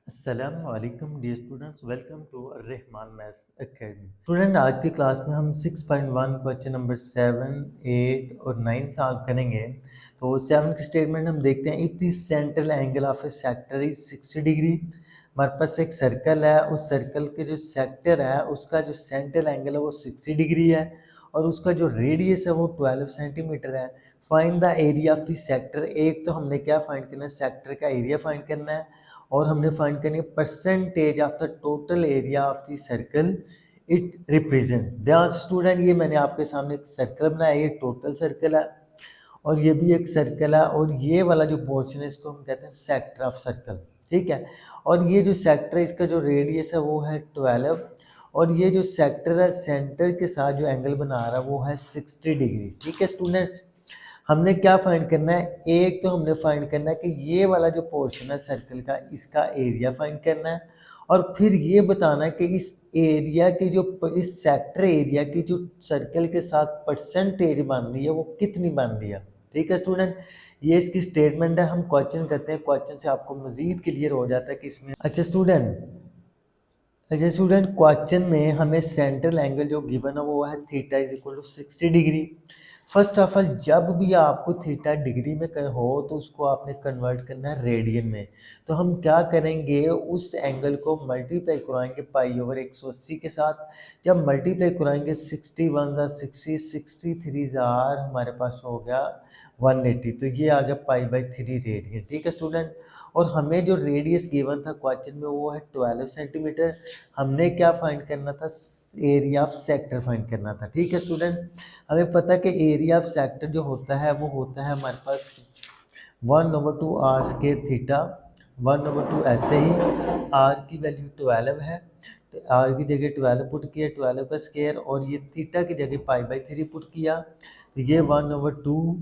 अस्सलामुअलैकुम dear students, welcome to Rahman maths academy. Student, आज की क्लास में हम 6.1 क्वेश्चन नंबर 7, 8 और 9 सॉल्व करेंगे। तो 7 की स्टेटमेंट हम देखते हैं। If the central angle of A sector is 60 degree. हमारे पास एक सर्कल है, उस सर्कल के जो सेक्टर है उसका जो सेंट्रल एंगल है वो 60 डिग्री है और उसका जो रेडियस है वो 12 सेंटीमीटर है। Find the area of the sector. एक तो हमने क्या फाइंड करना है, सेक्टर का एरिया फाइंड करना है और हमने फाइंड करनी है percentage of the total area of the circle it represent. ध्यान स्टूडेंट, ये मैंने आपके सामने एक सर्कल बनाया, ये टोटल सर्कल है और ये भी एक सर्कल है और ये वाला जो पोर्शन है इसको हम कहते हैं सेक्टर ऑफ सर्कल। ठीक है, और ये जो सेक्टर है इसका जो रेडियस है वो है 12 और ये जो सेक्टर है सेंटर के साथ जो एंगल बना रहा है वो है 60 डिग्री। ठीक है स्टूडेंट्स, हमने क्या फाइंड करना है, एक तो हमने फाइंड करना है कि ये वाला जो पोर्शन है सर्कल का इसका एरिया फाइंड करना है और फिर ये बताना है कि इस एरिया की जो इस सेक्टर एरिया की जो सर्कल के साथ परसेंटेज बन रही है वो कितनी बन रही है। ठीक है स्टूडेंट, ये इसकी स्टेटमेंट है। हम क्वेश्चन करते हैं, क्वेश्चन से आपको मजीद क्लियर हो जाता है कि इसमें। अच्छा स्टूडेंट, क्वेश्चन में हमें सेंट्रल एंगल जो गिवन है वो है theta is equal to 60 degree. First of all, जब भी आपको थीटा डिग्री में हो तो उसको आपने कन्वर्ट करना है रेडियन में। तो हम क्या करेंगे, उस एंगल को मल्टीप्लाई कराएंगे पाई ओवर 180 के साथ। जब मल्टीप्लाई कराएंगे 61 ज़ा 60, 63 ज़ार हमारे पास हो गया 180, तो ये आ गया पाई बाई 3 रेडियन। ठीक है स्टूडेंट, और हमें जो रेडियस गिवन था क्वेश्चन में वो है 12 सेंटीमीटर। हमने क्या फाइंड करना था, एरिया ऑफ सेक्टर फाइंड करना था। ठीक है स्टूडेंट, हमें पता है कि एरिया ऑफ सेक्टर जो होता है वो होता है हमारे पास 1/2 आर स्केयर थीटा 1/2। ऐसे ही आर की वैल्यू 12 है, तो आर की जगह 12 पुट किया, 12 का स्केयर, और ये थीटा की जगह पाई बाई 3 पुट किया, तो ये 1/2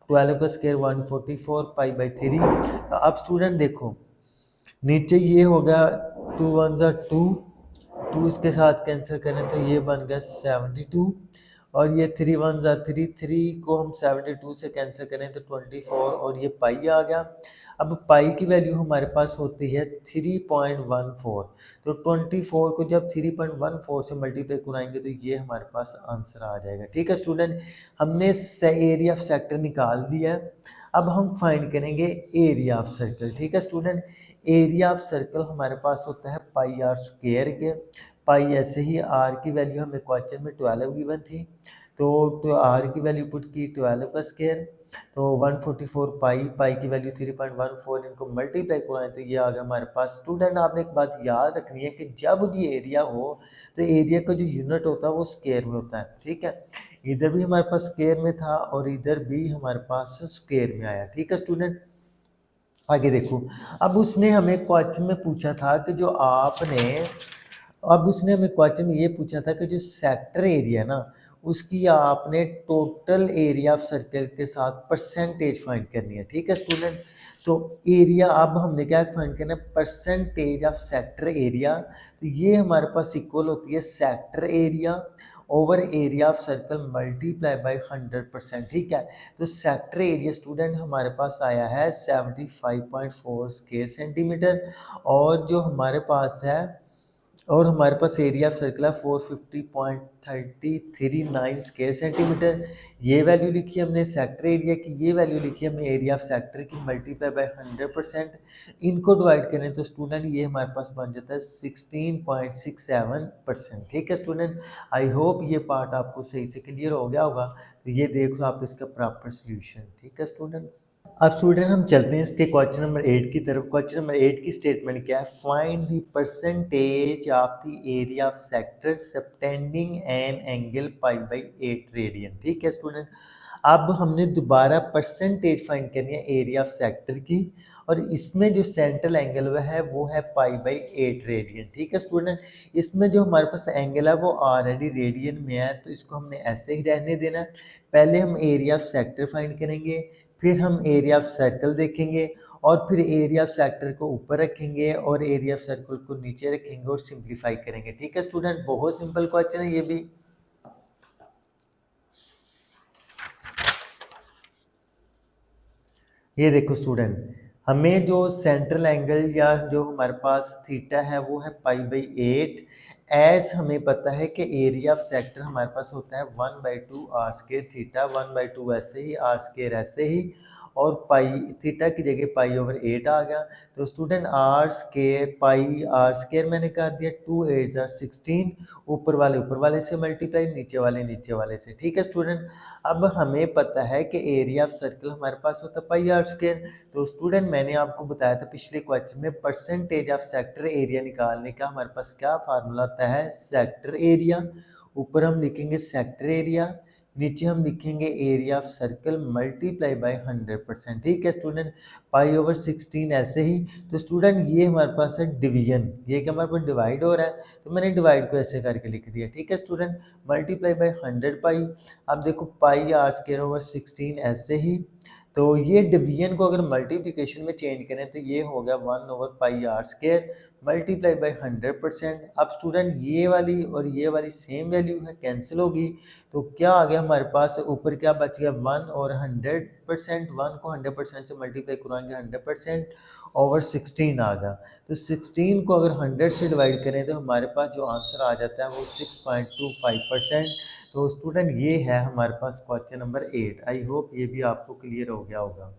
12 का स्केयर 144 पाई बाई 3। तो अब स्टूडेंट देखो, नीचे ये हो गया 2 1 ज़ा 2, 2 इसके साथ कैंसिल करें तो ये बन गया 72 और ये 3 1 ज़ा 3, 3 को हम 72 से कैंसिल करें तो 24 और ये पाई आ गया। अब पाई की वैल्यू हमारे पास होती है 3.14, तो 24 को जब 3.14 से मल्टीप्लाई कराएंगे तो ये हमारे पास आंसर आ जाएगा। ठीक है स्टूडेंट, हमने एरिया ऑफ सेक्टर निकाल दिया है। अब हम फाइंड करेंगे एरिया ऑफ सर्कल। ठीक है स्टूडेंट, एरिया ऑफ सर्कल हमारे पास होता है पाई आर स्क्वायर के। पाई ऐसे ही, आर की वैल्यू हमें क्वेश्चन में 12 गिवन थी, तो आर की वैल्यू पुट की 12 का स्क्वायर, तो 144 पाई की वैल्यू 3.14, इनको मल्टीप्लाई कराएं तो ये आ गया हमारे पास। स्टूडेंट, आपने एक बात याद रखनी है कि जब भी एरिया हो तो एरिया का जो यूनिट होता है वो स्क्वायर में होता है। ठीक है, इधर भी हमारे पास स्क्वायर में था और इधर भी हमारे पास स्क्वायर में आया। ठीक है स्टूडेंट, आगे देखो। अब उसने हमें क्वेश्चन में पूछा था कि जो आपने अब उसने हमें क्वेश्चन में ये पूछा था कि जो सेक्टर एरिया ना उसकी आपने टोटल एरिया ऑफ सर्कल के साथ परसेंटेज फाइंड करनी है। ठीक है स्टूडेंट, तो एरिया अब हमने क्या फाइंड करना है, परसेंटेज ऑफ सेक्टर एरिया। तो ये हमारे पास इक्वल होती है sector area over area of circle multiply by 100%। ठीक है, तो सेक्टर एरिया स्टूडेंट हमारे पास आया है 75.4 स्क्वायर सेंटीमीटर और जो हमारे पास है और हमारे पास एरिया ऑफ सर्कल है 450.339 स्क्वायर सेंटीमीटर। ये वैल्यू लिखी हमने सेक्टर एरिया की, ये वैल्यू लिखी हमने एरिया ऑफ सेक्टर की मल्टीप्लाई बाय 100%। इनको डिवाइड करें तो स्टूडेंट ये हमारे पास बन जाता है 16.67%। ठीक है स्टूडेंट, आई होप ये पार्ट आपको सही से क्लियर हो गया होगा। तो ये देख लो आप इसका प्रॉपर सोल्यूशन। ठीक है स्टूडेंट्स, अब स्टूडेंट हम चलते हैं इसके क्वेश्चन नंबर 8 की तरफ। क्वेश्चन नंबर 8 की स्टेटमेंट क्या है, find the percentage of the area of sector subtending an angle pi by 8 radian. ठीक है स्टूडेंट, अब हमने दोबारा परसेंटेज फाइंड करनी है एरिया ऑफ सेक्टर की और इसमें जो सेंट्रल एंगल है वो है पाई बाई 8 रेडियन। ठीक है स्टूडेंट, इसमें जो हमारे पास एंगल है वो ऑलरेडी रेडियन में है तो इसको हमने ऐसे ही रहने देना है। पहले हम एरिया ऑफ सेक्टर फाइंड करेंगे, फिर हम एरिया ऑफ सर्कल देखेंगे और फिर एरिया ऑफ सेक्टर को ऊपर रखेंगे और एरिया ऑफ सर्कल को नीचे रखेंगे और सिंप्लीफाई करेंगे। ठीक है स्टूडेंट, बहुत सिंपल क्वेश्चन है ये भी। ये देखो स्टूडेंट, हमें जो सेंट्रल एंगल या जो हमारे पास थीटा है वो है पाई/8। एज हमें पता है कि एरिया ऑफ सेक्टर हमारे पास होता है 1/2 आर स्केयर थीटा, 1/2 ऐसे ही, आर स्केयर ऐसे ही, और पाई थीटा की जगह पाई/8 आ गया। तो student R square pi R square मैंने कर दिया, 2 8 जार 16, ऊपर वाले से मल्टीप्लाई, नीचे वाले से। ठीक है स्टूडेंट, अब हमें पता है कि एरिया ऑफ सर्कल हमारे पास होता है पाई आर स्केयर। तो स्टूडेंट मैंने आपको बताया था पिछले क्वेश्चन में, परसेंटेज ऑफ सेक्टर एरिया निकालने का हमारे पास क्या फार्मूला आता है, सेक्टर एरिया। ऊपर हम लिखेंगे सेक्टर एरिया, नीचे हम लिखेंगे area of circle multiply by 100%। ठीक है स्टूडेंट, पाई/16 ऐसे ही। तो स्टूडेंट ये हमारे पास है डिवीजन, ये क्या हमारे पास डिवाइड हो रहा है, तो मैंने डिवाइड को ऐसे करके लिख दिया। ठीक है स्टूडेंट, मल्टीप्लाई बाय 100 पाई। अब देखो पाई/16 ऐसे ही। तो ये डिवीजन को अगर मल्टीप्लिकेशन में चेंज करें तो ये हो गया 1/πr² मल्टीप्लाई बाय 100%। अब स्टूडेंट ये वाली और ये वाली सेम वैल्यू है, कैंसिल होगी, तो क्या आ गया हमारे पास, ऊपर क्या बच गया 1 और 100%। 1 को 100% से मल्टीप्लाई कराएंगे 100%/16 आ गया। तो 16 को अगर 100 से डिवाइड करें तो हमारे पास जो आंसर आ जाता है वो 6.25%। तो स्टूडेंट ये है हमारे पास क्वेश्चन नंबर 8। आई होप ये भी आपको क्लियर हो गया होगा।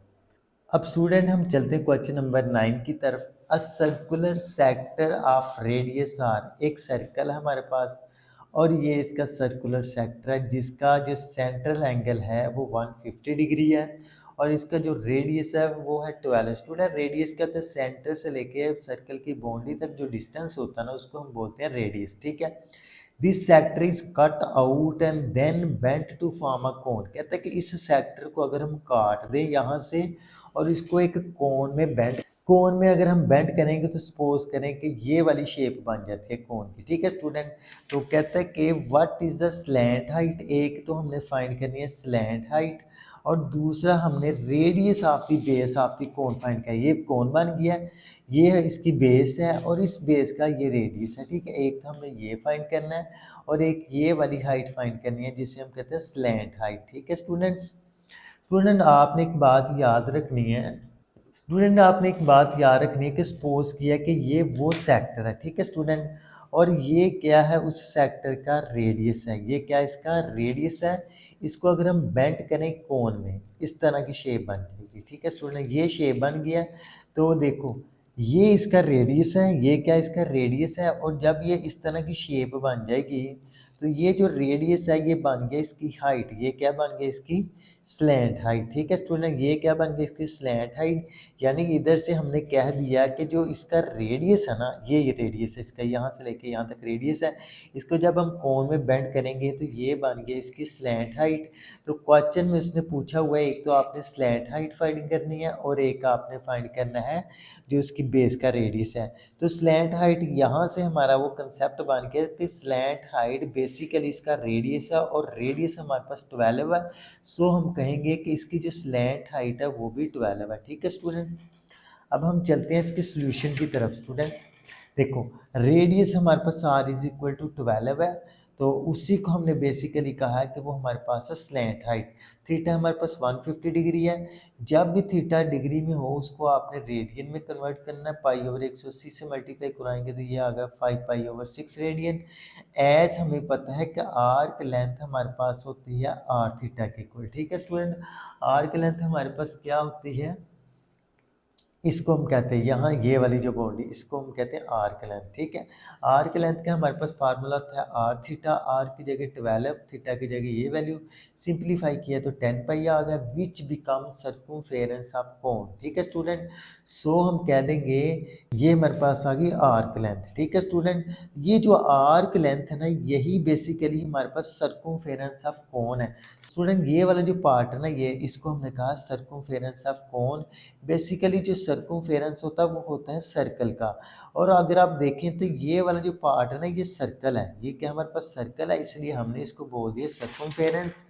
अब स्टूडेंट हम चलते हैं क्वेश्चन नंबर 9 की तरफ। A circular sector of radius R, एक सर्कल है हमारे पास और ये इसका सर्कुलर सेक्टर है जिसका जो सेंट्रल एंगल है वो 150 डिग्री है और इसका जो रेडियस है वो है 12। स्टूडेंट रेडियस क्या होता है, सेंटर से लेके सर्कल की बाउंड्री तक जो डिस्टेंस होता है ना उसको हम बोलते हैं रेडियस। ठीक है, this sector is cut out and then bent to form a cone. कहता है कि इस सेक्टर को अगर हम काट दें यहाँ से और इसको एक कोन में अगर हम बेंट करेंगे तो सपोज करें कि ये वाली शेप बन जाती है कोन की। ठीक है स्टूडेंट, तो कहता है कि what is the slant height. एक तो हमने फाइंड करनी है स्लैंट हाइट और दूसरा हमने radius of the base of the cone find करना है। ये कोन बन गया है, ये है इसकी बेस है और इस बेस का ये रेडियस है। ठीक है, एक तो हमने ये फाइंड करना है और एक ये वाली हाइट फाइंड करनी है जिसे हम कहते हैं स्लैंट हाइट। ठीक है स्टूडेंट्स, स्टूडेंट आपने एक बात याद रखनी है, स्टूडेंट आपने एक बात याद रखनी है कि सपोज किया कि ये वो सेक्टर है। ठीक है स्टूडेंट, और ये क्या है, उस सेक्टर का रेडियस है। ये क्या इसका रेडियस है। इसको अगर हम बेंट करें कोन में इस तरह की शेप बन जाएगी। ठीक है स्टूडेंट, ये शेप बन गया। तो देखो ये इसका रेडियस है, ये क्या इसका रेडियस है, और जब ये इस तरह की शेप बन जाएगी तो ये जो रेडियस है ये बन गया इसकी हाइट। ये क्या बन गया इसकी स्लैंट हाइट। ठीक है स्टूडेंट, ये क्या बन गया इसकी स्लैंट हाइट। यानी इधर से हमने कह दिया कि जो इसका रेडियस है ना, ये रेडियस है इसका, यहाँ से लेके यहाँ तक रेडियस है। इसको जब हम कोन में बेंड करेंगे तो ये बन गया इसकी स्लैंट हाइट। तो क्वेश्चन में उसने पूछा हुआ है, एक तो आपने स्लैंट हाइट फाइंड करनी है और एक आपने फाइंड करना है जो उसकी बेस का रेडियस है। तो स्लैंट हाइट यहाँ से हमारा वो कंसेप्ट बन गया कि स्लैंट हाइट बेसिकली इसका रेडियस है और रेडियस हमारे पास 12 है। सो हम कहेंगे कि इसकी जो स्लैंट हाइट है वो भी 12 है। ठीक है स्टूडेंट, अब हम चलते हैं इसके सोल्यूशन की तरफ। स्टूडेंट देखो रेडियस हमारे पास r = 12 है, तो उसी को हमने बेसिकली कहा है कि वो हमारे पास है स्लैंट हाइट। थीटा हमारे पास 150 डिग्री है। जब भी थीटा डिग्री में हो उसको आपने रेडियन में कन्वर्ट करना है। पाई/180 से मल्टीप्लाई कराएंगे तो ये आ गया 5π/6 रेडियन। एज हमें पता है कि आर्क लेंथ हमारे पास होती है आर थीटा के इक्वल। ठीक है स्टूडेंट, आर्क लेंथ हमारे पास क्या होती है, इसको हम कहते हैं यहाँ ये वाली जो बाउंड्री इसको हम कहते हैं आर्क लेंथ। ठीक है, आर्क लेंथ का हमारे पास फार्मूला था आर थीटा, आर की जगह 12, थीटा की जगह ये वैल्यू, सिंप्लीफाई किया तो 10π आ गया, विच बिकम सर्कमफेरेंस ऑफ कोन। ठीक है स्टूडेंट, सो हम कह देंगे ये हमारे पास आ गई आर्क लेंथ। ठीक है स्टूडेंट, ये जो आर्क लेंथ है ना यही बेसिकली हमारे पास सर्कमफेरेंस ऑफ कोन है। स्टूडेंट ये वाला जो पार्ट है ना ये इसको हमने कहा सर्कमफेरेंस ऑफ कोन। बेसिकली जो सर्कमफेरेंस होता है वो होता है सर्कल का। और अगर आप देखें तो ये वाला जो पार्ट है ना ये सर्कल है, ये क्या हमारे पास सर्कल है, इसलिए हमने इसको बोल दिया सर्कमफेरेंस।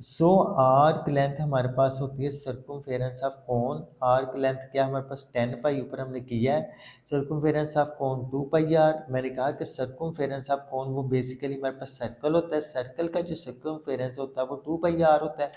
सो आर्क लेंथ हमारे पास होती है circumference of cone. Arc length क्या हमारे पास 10π ऊपर हमने किया है, सर्कमफेरेंस ऑफ कोन 2πr। मैंने कहा कि सर्कमफेरेंस ऑफ कोन वो बेसिकली हमारे पास सर्कल होता है, सर्कल का जो सर्कमफेरेंस होता है वो 2πr होता है।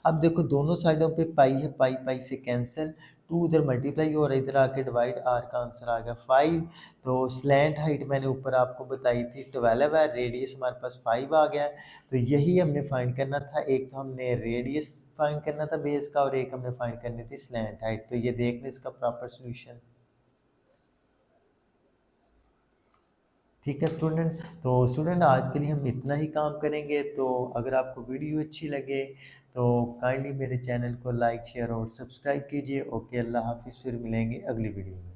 अब देखो दोनों साइडों पे पाई है, पाई पाई से कैंसिल, 2 उधर मल्टीप्लाई और इधर आके डिवाइड, आर का आंसर आ गया 5। तो स्लैंट हाइट मैंने ऊपर आपको बताई थी 12 है, रेडियस हमारे पास 5 आ गया है। तो यही हमने फाइंड करना था, एक तो हमने रेडियस फाइंड करना था बेस का और एक हमने फाइंड करनी थी स्लैंट हाइट। तो ये देख लें इसका प्रॉपर सोल्यूशन। ठीक है स्टूडेंट, तो स्टूडेंट आज के लिए हम इतना ही काम करेंगे। तो अगर आपको वीडियो अच्छी लगे तो काइंडली मेरे चैनल को लाइक शेयर और सब्सक्राइब कीजिए। ओके, अल्लाह हाफिज़, फिर मिलेंगे अगली वीडियो में।